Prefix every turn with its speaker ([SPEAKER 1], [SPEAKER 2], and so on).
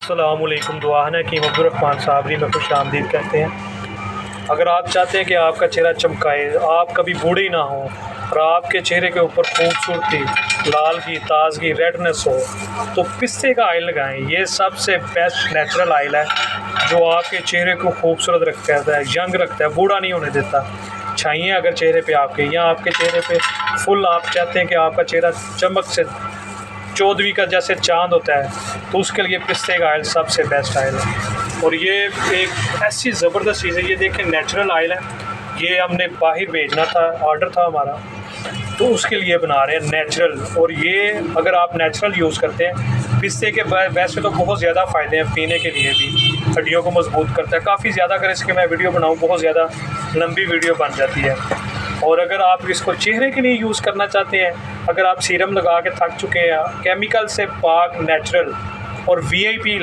[SPEAKER 1] अस्सलामुअलैकुम। दुआ है कि अब्दुर्रहमान साबरी में खुश आमदीद कहते हैं। अगर आप चाहते हैं कि आपका चेहरा चमकाए, आप कभी बूढ़े ना हो और आपके चेहरे के ऊपर खूबसूरती, लालगी, ताजगी, रेडनेस हो, तो पिस्ते का ऑयल लगाएं। ये सबसे बेस्ट नेचुरल ऑयल है जो आपके चेहरे को खूबसूरत रखता है, यंग रखता है, बूढ़ा नहीं होने देता। छाइए अगर चेहरे पे आपके, या आपके चेहरे पे फुल आप चाहते हैं कि आपका चेहरा चमक से चौदहवीं का जैसे चाँद होता है, तो उसके लिए पिस्ते का ऑयल सबसे बेस्ट ऑयल है। और ये एक ऐसी ज़बरदस्त चीज़ है। ये देखें, नेचुरल ऑयल है। ये हमने बाहर भेजना था, ऑर्डर था हमारा, तो उसके लिए बना रहे हैं नेचुरल। और ये अगर आप नेचुरल यूज़ करते हैं, पिस्ते के वैसे तो बहुत ज़्यादा फ़ायदे हैं पीने के लिए भी, हड्डियों को मजबूत करता है। काफ़ी ज़्यादा अगर इसकी मैं वीडियो बनाऊँ, बहुत ज़्यादा लंबी वीडियो बन जाती है। और अगर आप इसको चेहरे के लिए यूज़ करना चाहते हैं, अगर आप सीरम लगा के थक चुके हैं, केमिकल से पाक नेचुरल और VIP